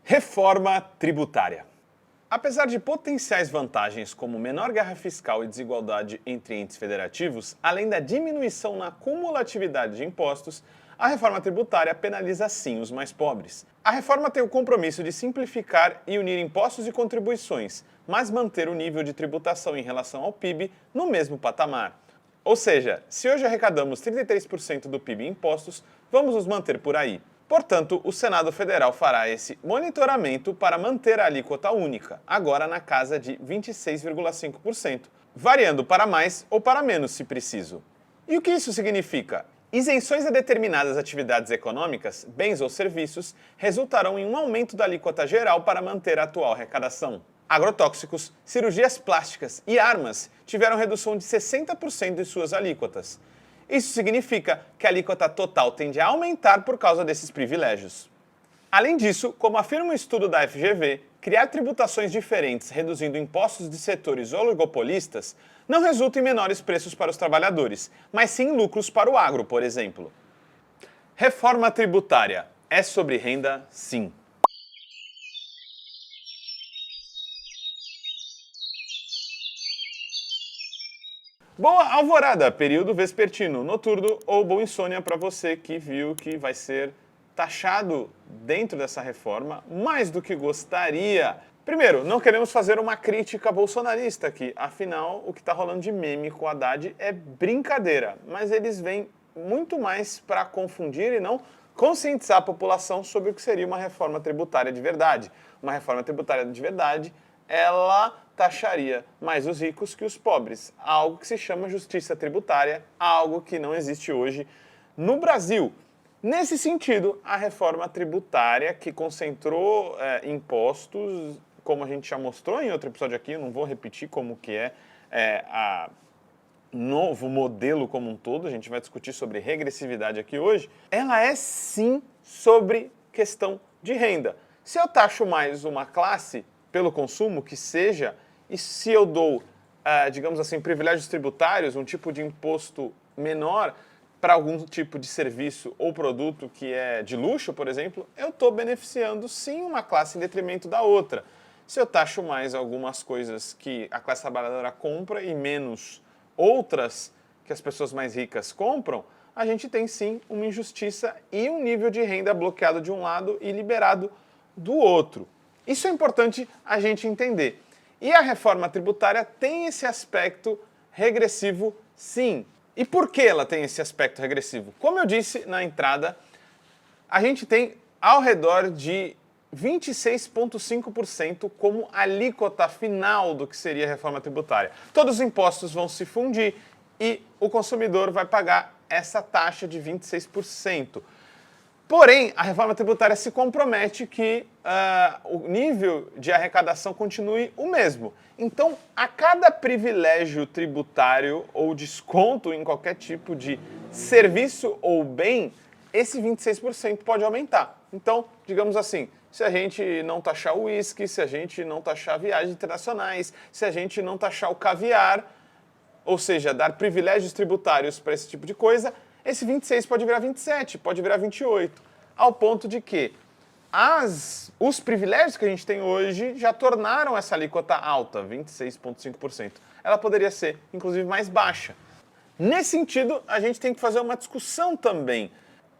Reforma tributária. Apesar de potenciais vantagens como menor guerra fiscal e desigualdade entre entes federativos, além da diminuição na cumulatividade de impostos, a reforma tributária penaliza sim os mais pobres. A reforma tem o compromisso de simplificar e unir impostos e contribuições, mas manter o nível de tributação em relação ao PIB no mesmo patamar. Ou seja, se hoje arrecadamos 33% do PIB em impostos, vamos nos manter por aí. Portanto, o Senado Federal fará esse monitoramento para manter a alíquota única, agora na casa de 26,5%, variando para mais ou para menos se preciso. E o que isso significa? Isenções a determinadas atividades econômicas, bens ou serviços, resultarão em um aumento da alíquota geral para manter a atual arrecadação. Agrotóxicos, cirurgias plásticas e armas tiveram redução de 60% de suas alíquotas. Isso significa que a alíquota total tende a aumentar por causa desses privilégios. Além disso, como afirma um estudo da FGV, criar tributações diferentes reduzindo impostos de setores oligopolistas não resulta em menores preços para os trabalhadores, mas sim lucros para o agro, por exemplo. Reforma tributária. É sobre renda, sim. Boa alvorada, período vespertino, noturno ou boa insônia para você que viu que vai ser taxado dentro dessa reforma mais do que gostaria. Primeiro, não queremos fazer uma crítica bolsonarista aqui, afinal o que está rolando de meme com o Haddad é brincadeira, mas eles vêm muito mais para confundir e não conscientizar a população sobre o que seria uma reforma tributária de verdade. Uma reforma tributária de verdade, ela taxaria mais os ricos que os pobres, algo que se chama justiça tributária, algo que não existe hoje no Brasil. Nesse sentido, a reforma tributária que concentrou impostos, como a gente já mostrou em outro episódio aqui, eu não vou repetir como que é a novo modelo como um todo, a gente vai discutir sobre regressividade aqui hoje, ela é sim sobre questão de renda. Se eu taxo mais uma classe pelo consumo, que seja, e se eu dou, digamos assim, privilégios tributários, um tipo de imposto menor para algum tipo de serviço ou produto que é de luxo, por exemplo, eu estou beneficiando sim uma classe em detrimento da outra. Se eu taxo mais algumas coisas que a classe trabalhadora compra e menos outras que as pessoas mais ricas compram, a gente tem sim uma injustiça e um nível de renda bloqueado de um lado e liberado do outro. Isso é importante a gente entender. E a reforma tributária tem esse aspecto regressivo, sim. E por que ela tem esse aspecto regressivo? Como eu disse na entrada, a gente tem ao redor de 26,5% como alíquota final do que seria a reforma tributária. Todos os impostos vão se fundir e o consumidor vai pagar essa taxa de 26%. Porém, a reforma tributária se compromete que o nível de arrecadação continue o mesmo. Então, a cada privilégio tributário ou desconto em qualquer tipo de serviço ou bem, esse 26% pode aumentar. Então, digamos assim, se a gente não taxar o uísque, se a gente não taxar viagens internacionais, se a gente não taxar o caviar, ou seja, dar privilégios tributários para esse tipo de coisa, esse 26 pode virar 27, pode virar 28, ao ponto de que os privilégios que a gente tem hoje já tornaram essa alíquota alta, 26,5%. Ela poderia ser, inclusive, mais baixa. Nesse sentido, a gente tem que fazer uma discussão também.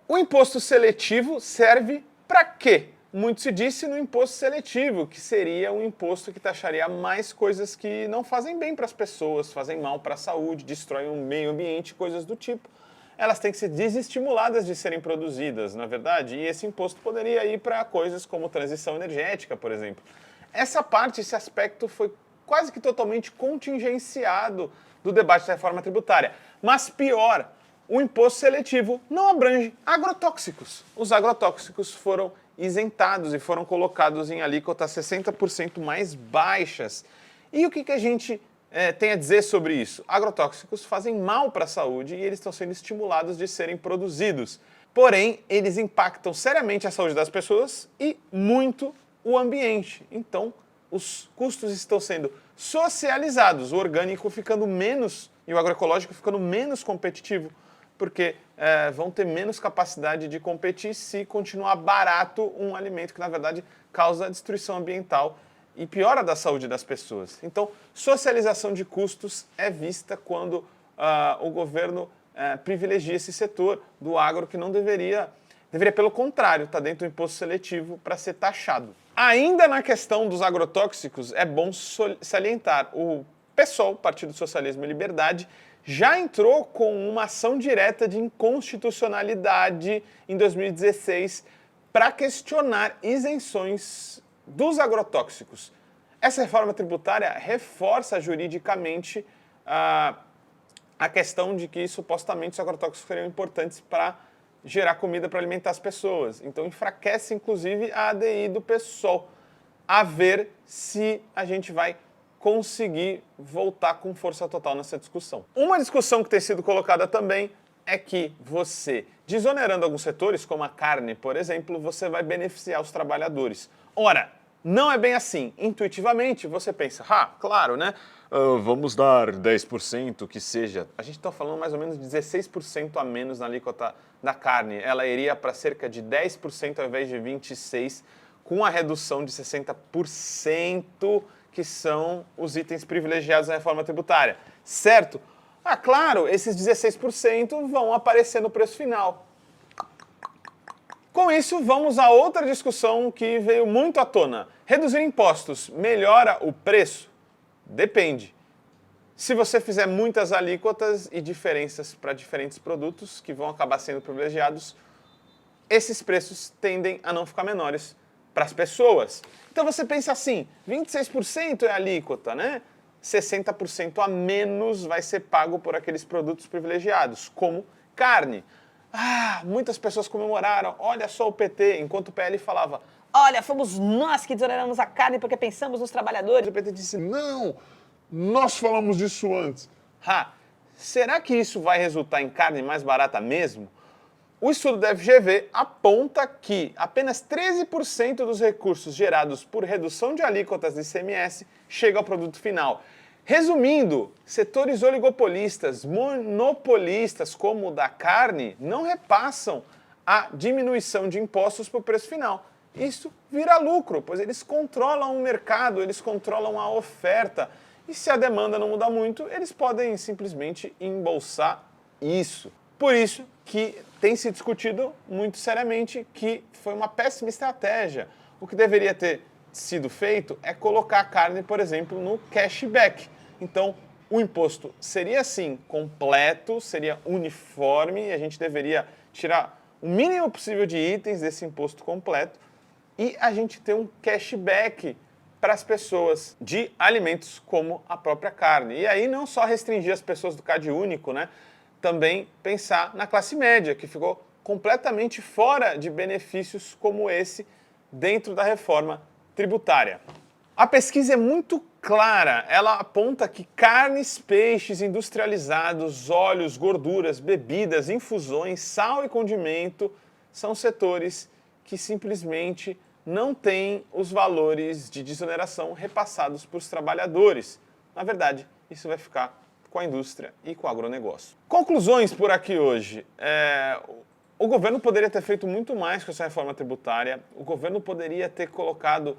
O imposto seletivo serve para quê? Muito se disse no imposto seletivo, que seria um imposto que taxaria mais coisas que não fazem bem para as pessoas, fazem mal para a saúde, destroem o meio ambiente, coisas do tipo. Elas têm que ser desestimuladas de serem produzidas, na verdade, e esse imposto poderia ir para coisas como transição energética, por exemplo. Essa parte, esse aspecto foi quase que totalmente contingenciado do debate da reforma tributária. Mas pior, o imposto seletivo não abrange agrotóxicos. Os agrotóxicos foram isentados e foram colocados em alíquotas 60% mais baixas. E o que a gente tem a dizer sobre isso? Agrotóxicos fazem mal para a saúde e eles estão sendo estimulados de serem produzidos. Porém, eles impactam seriamente a saúde das pessoas e muito o ambiente. Então, os custos estão sendo socializados, o orgânico ficando menos e o agroecológico ficando menos competitivo porque vão ter menos capacidade de competir se continuar barato um alimento que, na verdade, causa destruição ambiental e piora da saúde das pessoas. Então, socialização de custos é vista quando o governo privilegia esse setor do agro que não deveria, pelo contrário, estar dentro do imposto seletivo para ser taxado. Ainda na questão dos agrotóxicos, é bom salientar, o PSOL, Partido Socialismo e Liberdade, já entrou com uma ação direta de inconstitucionalidade em 2016 para questionar isenções dos agrotóxicos. Essa reforma tributária reforça juridicamente a questão de que supostamente os agrotóxicos seriam importantes para gerar comida para alimentar as pessoas. Então enfraquece inclusive a ADI do PSOL. A ver se a gente vai conseguir voltar com força total nessa discussão. Uma discussão que tem sido colocada também é que você, desonerando alguns setores, como a carne, por exemplo, você vai beneficiar os trabalhadores. Ora, não é bem assim. Intuitivamente, você pensa, claro, né? Vamos dar 10%, que seja. A gente está falando mais ou menos de 16% a menos na alíquota da carne. Ela iria para cerca de 10% ao invés de 26%, com a redução de 60%, que são os itens privilegiados na reforma tributária. Certo? Claro, esses 16% vão aparecer no preço final. Com isso, vamos a outra discussão que veio muito à tona. Reduzir impostos melhora o preço? Depende. Se você fizer muitas alíquotas e diferenças para diferentes produtos que vão acabar sendo privilegiados, esses preços tendem a não ficar menores para as pessoas. Então você pensa assim, 26% é alíquota, né? 60% a menos vai ser pago por aqueles produtos privilegiados, como carne. Muitas pessoas comemoraram, olha só o PT, enquanto o PL falava, olha, fomos nós que desoneramos a carne porque pensamos nos trabalhadores. O PT disse, não, nós falamos disso antes. Será que isso vai resultar em carne mais barata mesmo? O estudo da FGV aponta que apenas 13% dos recursos gerados por redução de alíquotas de ICMS chega ao produto final. Resumindo, setores oligopolistas, monopolistas como o da carne, não repassam a diminuição de impostos para o preço final. Isso vira lucro, pois eles controlam o mercado, eles controlam a oferta. E se a demanda não mudar muito, eles podem simplesmente embolsar isso. Por isso que tem se discutido muito seriamente que foi uma péssima estratégia. O que deveria ter sido feito é colocar a carne, por exemplo, no cashback. Então, o imposto seria, sim, completo, seria uniforme, e a gente deveria tirar o mínimo possível de itens desse imposto completo e a gente ter um cashback para as pessoas de alimentos como a própria carne. E aí não só restringir as pessoas do CAD único, né? Também pensar na classe média, que ficou completamente fora de benefícios como esse dentro da reforma tributária. A pesquisa é muito clara, ela aponta que carnes, peixes industrializados, óleos, gorduras, bebidas, infusões, sal e condimento são setores que simplesmente não têm os valores de desoneração repassados para os trabalhadores. Na verdade, isso vai ficar com a indústria e com o agronegócio. Conclusões por aqui hoje. O governo poderia ter feito muito mais com essa reforma tributária, o governo poderia ter colocado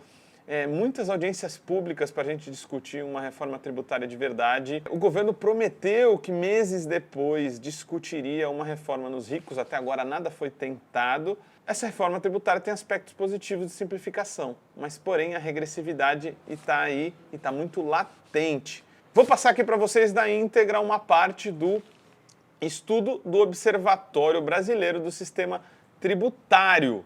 muitas audiências públicas para a gente discutir uma reforma tributária de verdade. O governo prometeu que meses depois discutiria uma reforma nos ricos, até agora nada foi tentado. Essa reforma tributária tem aspectos positivos de simplificação, mas porém a regressividade está aí e está muito latente. Vou passar aqui para vocês da íntegra uma parte do estudo do Observatório Brasileiro do Sistema Tributário.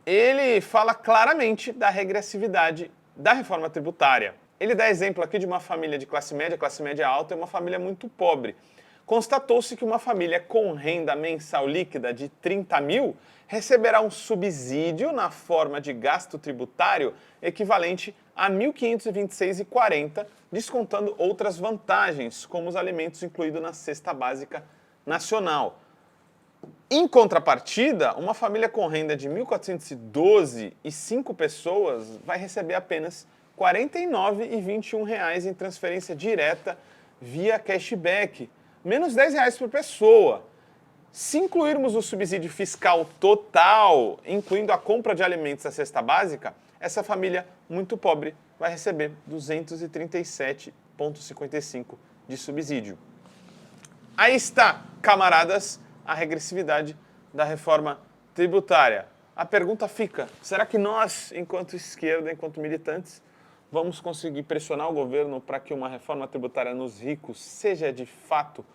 Ele fala claramente da regressividade da reforma tributária. Ele dá exemplo aqui de uma família de classe média alta e uma família muito pobre. Constatou-se que uma família com renda mensal líquida de 30 mil receberá um subsídio na forma de gasto tributário equivalente a R$ 1.526,40, descontando outras vantagens, como os alimentos incluídos na cesta básica nacional. Em contrapartida, uma família com renda de R$ 1.412 e 5 pessoas vai receber apenas R$ 49,21 em transferência direta via cashback, menos R$ 10 por pessoa. Se incluirmos o subsídio fiscal total, incluindo a compra de alimentos da cesta básica, essa família muito pobre vai receber 237,55 de subsídio. Aí está, camaradas, a regressividade da reforma tributária. A pergunta fica, será que nós, enquanto esquerda, enquanto militantes, vamos conseguir pressionar o governo para que uma reforma tributária nos ricos seja de fato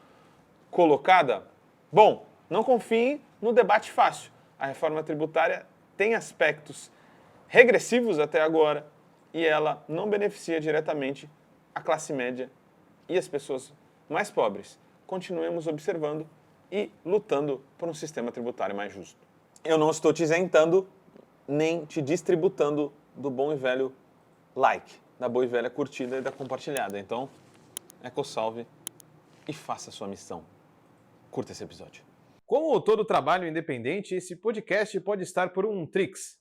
colocada? Bom, não confiem no debate fácil. A reforma tributária tem aspectos regressivos até agora e ela não beneficia diretamente a classe média e as pessoas mais pobres. Continuemos observando e lutando por um sistema tributário mais justo. Eu não estou te isentando nem te distributando do bom e velho like, da boa e velha curtida e da compartilhada. Então, EcoSalve e faça a sua missão. Curta esse episódio. Como todo trabalho independente, esse podcast pode estar por um Pix,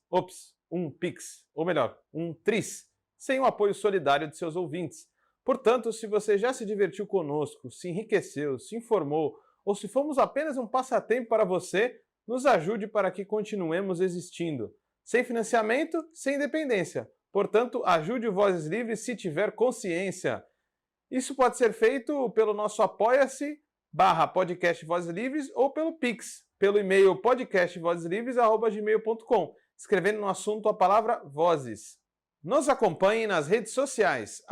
ou melhor, um Tris, sem o apoio solidário de seus ouvintes. Portanto, se você já se divertiu conosco, se enriqueceu, se informou, ou se fomos apenas um passatempo para você, nos ajude para que continuemos existindo. Sem financiamento, sem independência. Portanto, ajude o Vozes Livres se tiver consciência. Isso pode ser feito pelo nosso apoia-se/podcast Vozes Livres ou pelo Pix, pelo e-mail podcastvozeslivres@gmail.com, escrevendo no assunto a palavra Vozes. Nos acompanhe nas redes sociais,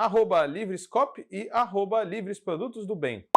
@Livrescop e @Livres Produtos do Bem.